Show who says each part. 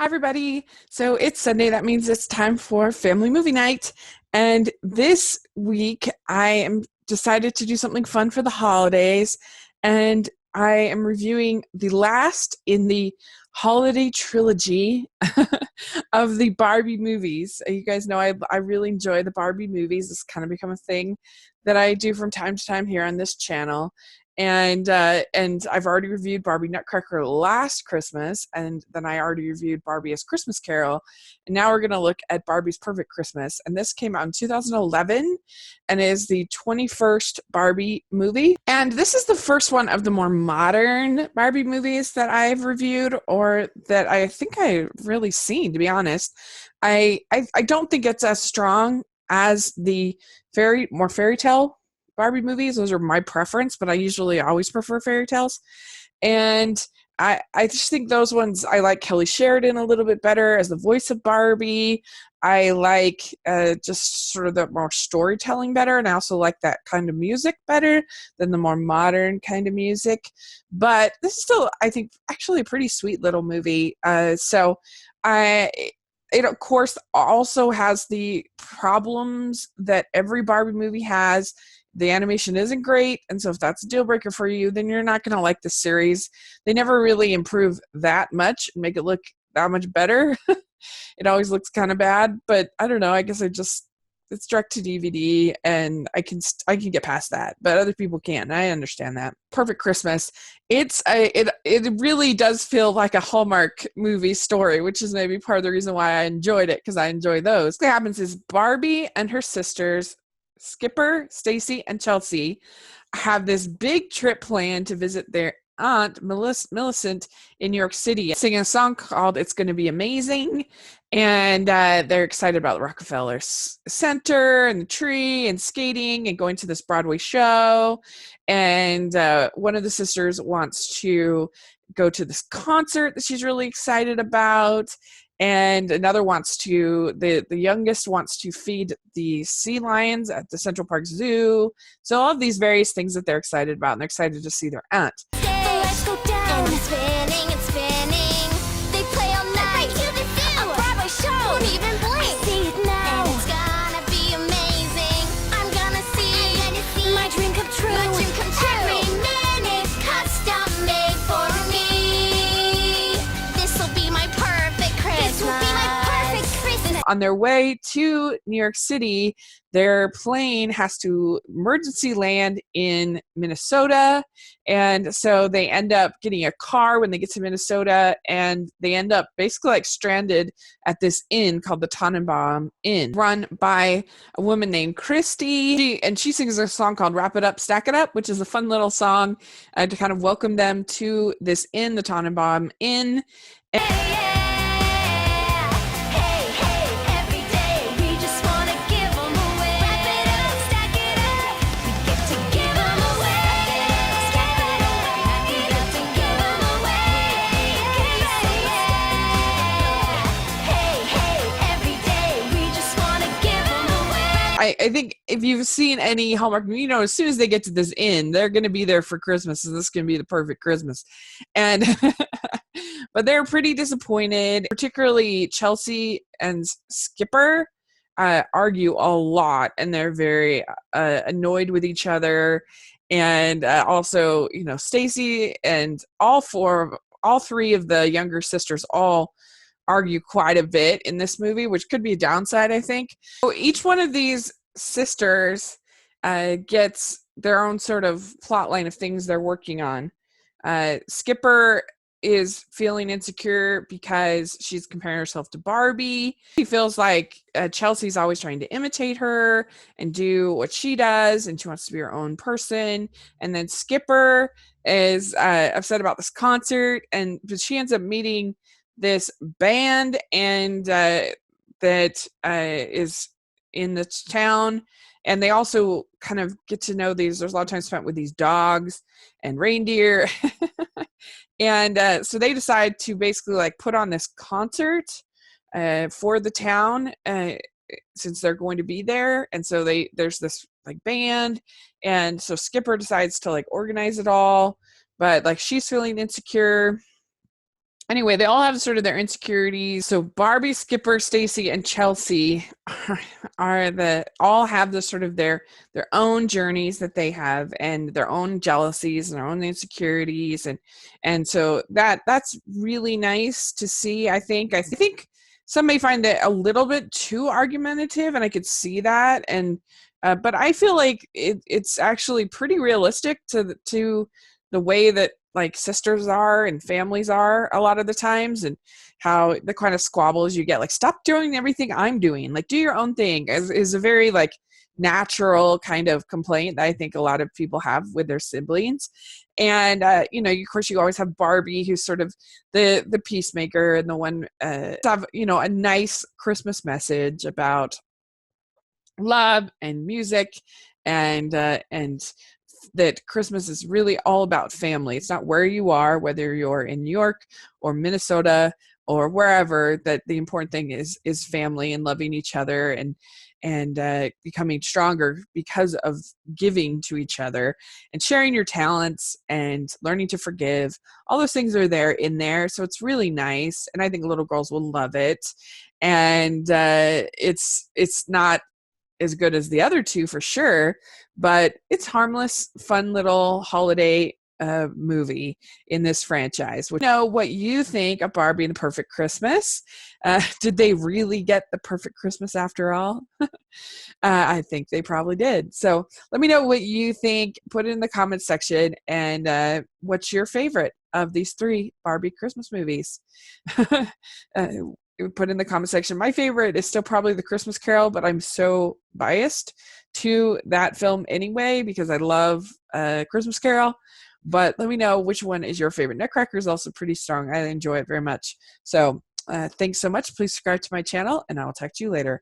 Speaker 1: everybody. So it's Sunday. That means it's time for family movie night. And this week I am decided to do something fun for the holidays. And I am reviewing the last in the holiday trilogy of the Barbie movies. You guys know I really enjoy the Barbie movies. It's kind of become a thing that I do from time to time here on this channel. And I've already reviewed Barbie Nutcracker last Christmas, and then I already reviewed Barbie as Christmas Carol, and now we're going to look at Barbie's Perfect Christmas. And this came out in 2011 and is the 21st Barbie movie. And this is the first one of the more modern Barbie movies that I've reviewed, or that I think I've really seen, to be honest. I don't think it's as strong as the more fairy tale Barbie movies. Those are my preference, but I usually always prefer fairy tales. And I just think those ones, I like Kelly Sheridan a little bit better as the voice of Barbie. I like just sort of the more storytelling better, and I also like that kind of music better than the more modern kind of music. But this is still, I think, actually a pretty sweet little movie. It, of course, also has the problems that every Barbie movie has. The animation isn't great, and so if that's a deal breaker for you, then you're not going to like the series. They never really improve that much and make it look that much better. It always looks kind of bad, but I don't know. I guess it's direct to DVD, and I can get past that, but other people can't. I understand that. Perfect Christmas. It really does feel like a Hallmark movie story, which is maybe part of the reason why I enjoyed it, because I enjoy those. What happens is Barbie and her sisters, Skipper, Stacy, and Chelsea, have this big trip planned to visit their aunt Millicent in New York City, singing a song called "It's Gonna Be Amazing," and they're excited about the Rockefeller Center and the tree and skating and going to this Broadway show. And one of the sisters wants to go to this concert that she's really excited about. And another the youngest wants to feed the sea lions at the Central Park Zoo. So all of these various things that they're excited about, and they're excited to see their aunt.
Speaker 2: Let's go down and spinning and spinning. They play all night. A Broadway show. Don't even blink. I see it now. And it's gonna be amazing. I'm gonna see my dream come true. My dream come true. Every minute's custom made for me. This'll be my perfect Christmas. This will be my perfect Christmas.
Speaker 1: On their way to New York City, their plane has to emergency land in Minnesota. And so they end up getting a car when they get to Minnesota, and they end up basically like stranded at this inn called the Tannenbaum Inn, run by a woman named Christy. She sings a song called "Wrap It Up, Stack It Up," which is a fun little song to kind of welcome them to this inn, the Tannenbaum Inn. I think if you've seen any Hallmark movie, as soon as they get to this inn, they're going to be there for Christmas, and this is going to be the perfect Christmas. And but they're pretty disappointed, particularly Chelsea and Skipper argue a lot, and they're very annoyed with each other. And also, Stacy and all three of the younger sisters all argue quite a bit in this movie, which could be a downside, I think. So each one of these sisters gets their own sort of plot line of things they're working on. Skipper is feeling insecure because she's comparing herself to Barbie. She feels like Chelsea's always trying to imitate her and do what she does, and she wants to be her own person. And then Skipper is upset about this concert, but she ends up meeting this band and that is in the town, and they also kind of get to know there's a lot of time spent with these dogs and reindeer. And so they decide to basically like put on this concert for the town since they're going to be there. And so there's this like band, and so Skipper decides to like organize it all, but like she's feeling insecure. Anyway, they all have sort of their insecurities. So Barbie, Skipper, Stacy, and Chelsea are the all have the sort of their own journeys that they have and their own jealousies and their own insecurities, and so that's really nice to see. I think some may find that a little bit too argumentative, and I could see that. And but I feel like it's actually pretty realistic to the way that like sisters are and families are a lot of the times, and how the kind of squabbles you get, like stop doing everything I'm doing, like do your own thing, is a very like natural kind of complaint that I think a lot of people have with their siblings. And of course you always have Barbie, who's sort of the peacemaker and the one have a nice Christmas message about love and music, and that Christmas is really all about family. It's not where you are, whether you're in New York or Minnesota or wherever, that the important thing is family and loving each other, and becoming stronger because of giving to each other and sharing your talents and learning to forgive. All those things are there in there. So it's really nice. And I think little girls will love it. And it's not as good as the other two for sure, but it's harmless, fun little holiday movie in this franchise. Know what you think of Barbie and the Perfect Christmas. Did they really get the perfect Christmas after all? I think they probably did. So let me know what you think. Put it in the comments section. And what's your favorite of these three Barbie Christmas movies? Put in the comment section. My favorite is still probably The Christmas Carol, but I'm so biased to that film anyway because I love Christmas Carol. But let me know which one is your favorite. Nutcracker is also pretty strong. I enjoy it very much. So thanks so much. Please subscribe to my channel, and I will talk to you later.